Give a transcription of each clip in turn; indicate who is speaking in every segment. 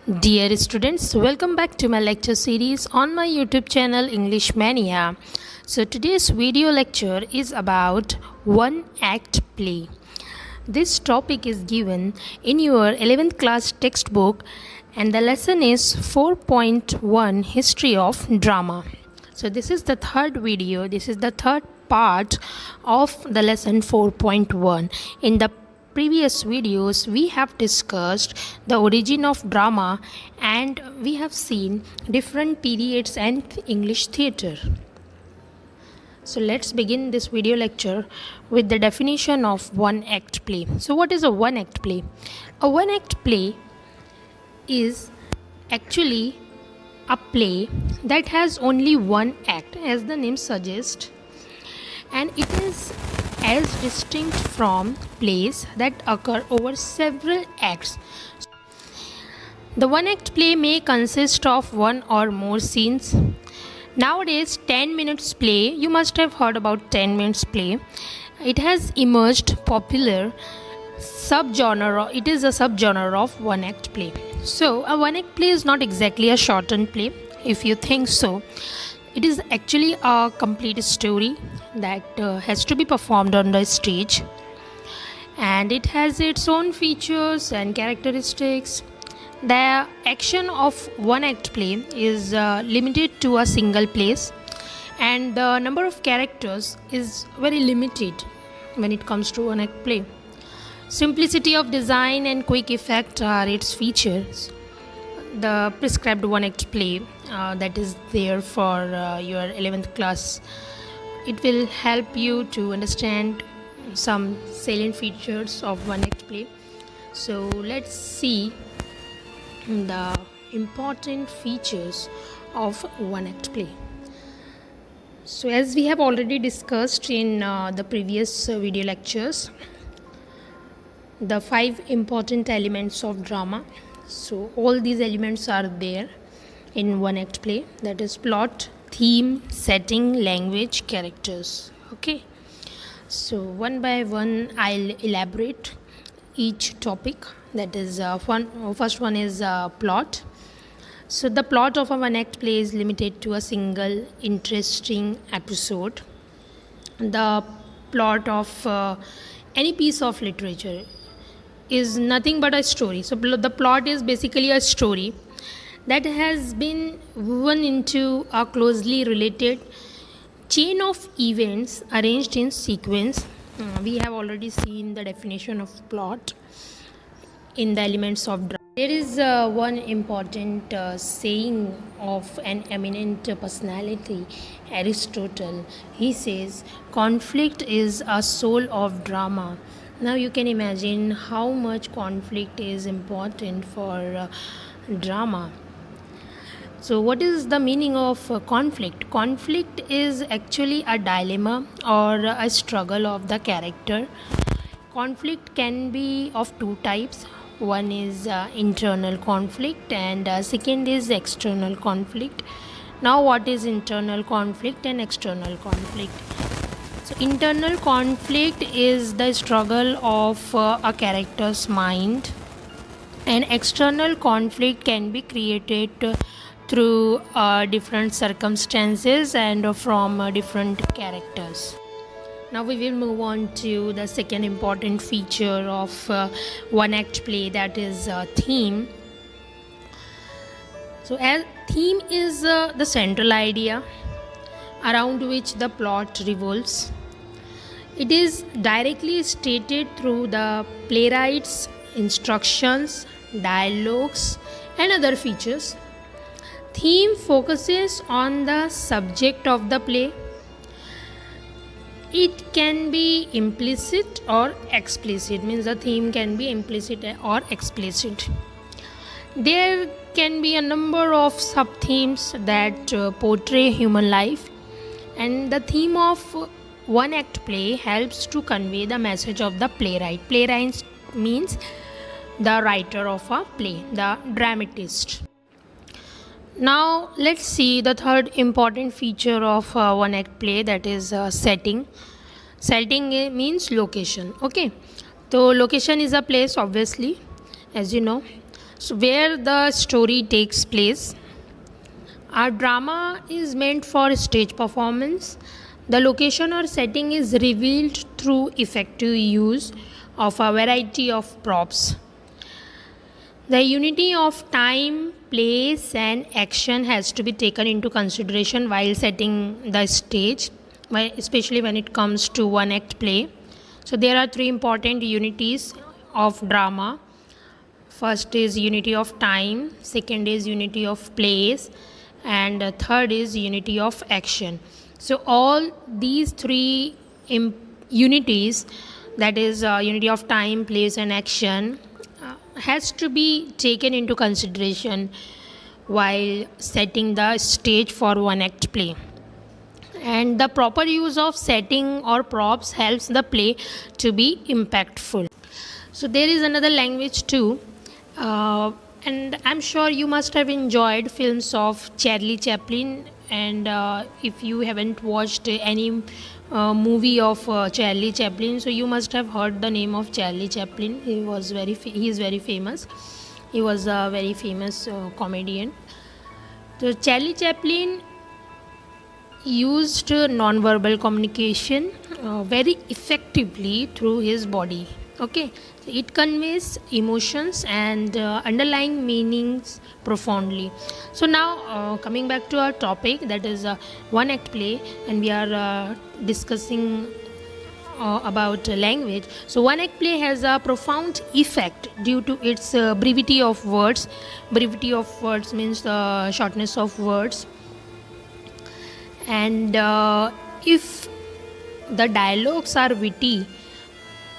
Speaker 1: Dear students, welcome back to my lecture series on my YouTube channel English Mania. So today's video lecture is about one act play. This topic is given in your 11th class textbook and the lesson is 4.1 History of Drama. So this is the third video, this is the third part of the lesson 4.1. In the previous videos we have discussed the origin of drama and we have seen different periods and English theatre. So let's begin this video lecture with the definition of one act play. So what is a one act play? A one act play is actually a play that has only one act, as the name suggests, and it is as distinct from plays that occur over several acts. The one act play may consist of one or more scenes. Nowadays 10 minutes play, you must have heard about 10 minutes play. It has emerged popular subgenre. It is a subgenre of one act play. So a one act play is not exactly a shortened play, if you think so. It is actually a complete story that has to be performed on the stage, and it has its own features and characteristics. The action of one act play is limited to a single place, and the number of characters is very limited when it comes to one act play. Simplicity of design and quick effect are its features. The prescribed one act play that is there for your 11th class, it will help you to understand some salient features of one act play. So let's see the important features of one act play. So as we have already discussed in the previous video lectures, the 5 important elements of drama. So all these elements are there in one act play, that is plot, theme, setting, language, characters. Okay, so one by one I'll elaborate each topic. That is first one is plot. So the plot of a one act play is limited to a single interesting episode. The plot of any piece of literature is nothing but a story. So the plot is basically a story that has been woven into a closely related chain of events arranged in sequence. We have already seen the definition of plot in the elements of drama. There is one important saying of an eminent personality, Aristotle. He says, conflict is a soul of drama. Now you can imagine how much conflict is important for drama. So what is the meaning of conflict? Conflict is actually a dilemma or a struggle of the character. Conflict can be of two types. One is internal conflict and second is external conflict. Now what is internal conflict and external conflict? So internal conflict is the struggle of a character's mind, and external conflict can be created through different circumstances and from different characters. Now we will move on to the second important feature of one act play, that is theme. So as theme is the central idea around which the plot revolves. It is directly stated through the playwright's instructions, dialogues, and other features. Theme focuses on the subject of the play. It can be implicit or explicit, means the theme can be implicit or explicit. There can be a number of sub-themes that portray human life, and the theme of one act play helps to convey the message of the playwright. Playwright means the writer of a play, the dramatist. Now let's see the third important feature of one act play, that is setting. Setting means location. Okay, so location is a place, obviously, as you know. So where the story takes place. Our drama is meant for stage performance. The location or setting is revealed through effective use of a variety of props. The unity of time, place, and action has to be taken into consideration while setting the stage, especially when it comes to one act play. So, there are three important unities of drama. First is unity of time, second is unity of place, and third is unity of action. So, all these three unities, that is, unity of time, place, and action, has to be taken into consideration while setting the stage for one act play. And the proper use of setting or props helps the play to be impactful. So there is another language too, and I'm sure you must have enjoyed films of Charlie Chaplin. And if you haven't watched any movie of Charlie Chaplin, so you must have heard the name of Charlie Chaplin. He is very famous. He was a very famous comedian. So Charlie Chaplin used non-verbal communication very effectively through his body. Okay, so it conveys emotions and underlying meanings profoundly. So now coming back to our topic, that is one act play, and we are discussing about language. So one act play has a profound effect due to its brevity of words. Brevity of words means the shortness of words. And if the dialogues are witty,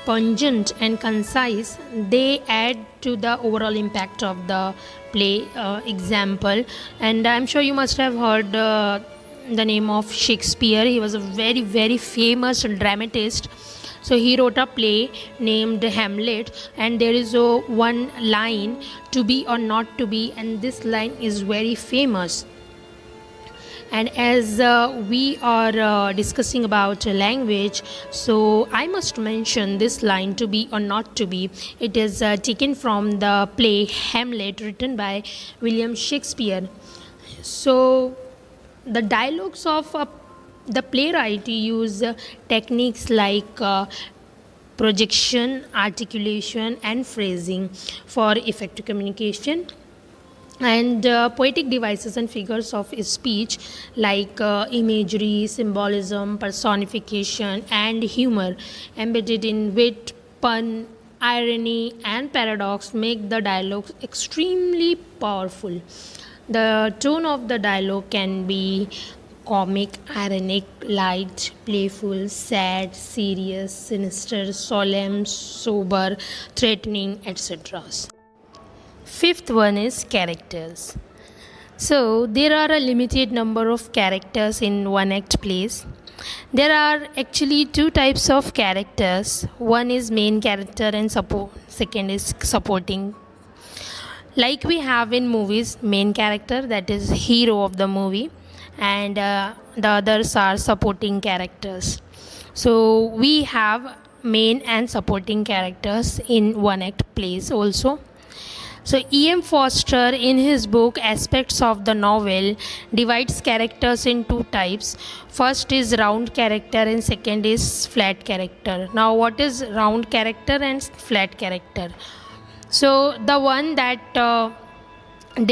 Speaker 1: pungent, and concise, they add to the overall impact of the play. Example, and I'm sure you must have heard the name of Shakespeare. He was a very, very famous dramatist. So he wrote a play named Hamlet, and there is one line, "to be or not to be," and this line is very famous. And as we are discussing about language, so I must mention this line, "to be or not to be." It is taken from the play Hamlet, written by William Shakespeare. So the dialogues of the playwright use techniques like projection, articulation, and phrasing for effective communication. And poetic devices and figures of speech like imagery, symbolism, personification, and humor embedded in wit, pun, irony, and paradox make the dialogue extremely powerful. The tone of the dialogue can be comic, ironic, light, playful, sad, serious, sinister, solemn, sober, threatening, etc. Fifth one is characters. So there are a limited number of characters in one act plays. There are actually two types of characters. One is main character and second is supporting. Like we have in movies, main character, that is hero of the movie, and the others are supporting characters. So we have main and supporting characters in one act plays also. So E.M. Foster, in his book Aspects of the Novel, divides characters in two types. First is round character and second is flat character. Now what is round character and flat character? So the one that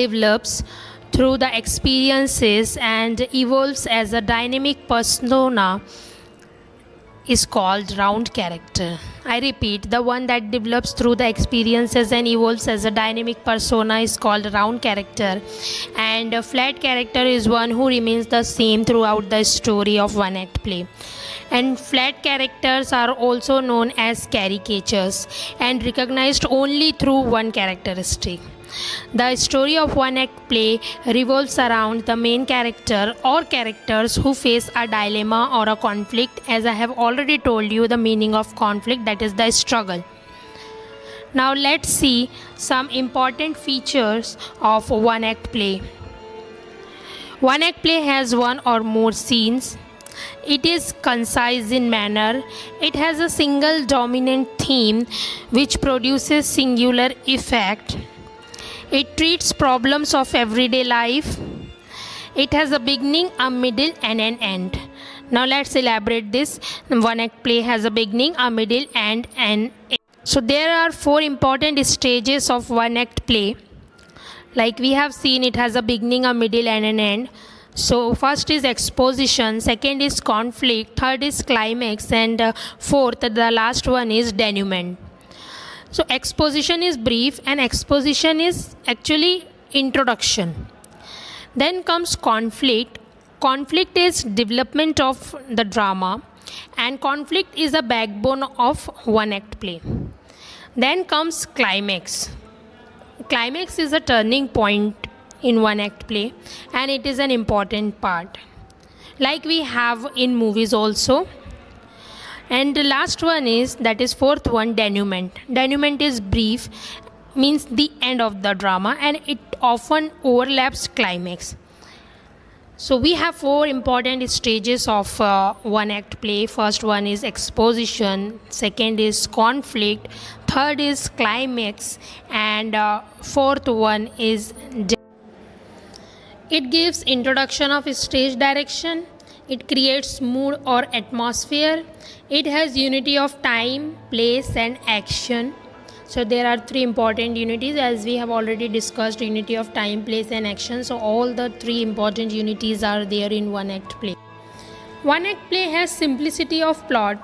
Speaker 1: develops through the experiences and evolves as a dynamic persona is called round character. I repeat, the one that develops through the experiences and evolves as a dynamic persona is called round character, and a flat character is one who remains the same throughout the story of one act play. And flat characters are also known as caricatures and recognized only through one characteristic. The story of one act play revolves around the main character or characters who face a dilemma or a conflict. As I have already told you, the meaning of conflict, that is the struggle. Now let's see some important features of one act play. One act play has one or more scenes. It is concise in manner. It has a single dominant theme which produces singular effect. It treats problems of everyday life. It has a beginning, a middle, and an end. Now let's elaborate this. One act play has a beginning, a middle, and an end. So there are 4 important stages of one act play. Like we have seen, it has a beginning, a middle, and an end. So first is exposition, second is conflict, third is climax, and fourth, the last one is denouement. So exposition is brief, and exposition is actually introduction. Then comes conflict. Conflict is development of the drama, and conflict is a backbone of one act play. Then comes climax. Climax is a turning point in one act play, and it is an important part, like we have in movies also. And the last one is, that is fourth one, denouement. Denouement is brief, means the end of the drama, and it often overlaps climax. So we have 4 important stages of one act play. First one is exposition, second is conflict, third is climax, and fourth one is it gives introduction of stage direction. It creates mood or atmosphere. It has unity of time, place, and action. So there are 3 important unities, as we have already discussed: unity of time, place, and action. So all the 3 important unities are there in one act play. One act play has simplicity of plot,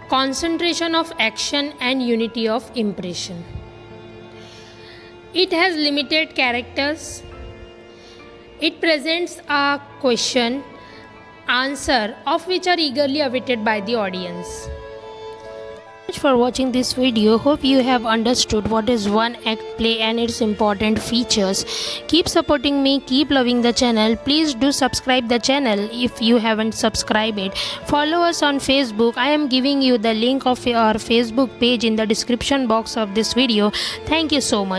Speaker 1: concentration of action, and unity of impression. It has limited characters. It presents a question, answer of which are eagerly awaited by the audience. Thank you for watching this video. Hope you have understood what is one act play and its important features. Keep supporting me, keep loving the channel. Please do subscribe the channel if you haven't subscribed it. Follow us on Facebook. I am giving you the link of our Facebook page in the description box of this video. Thank you so much.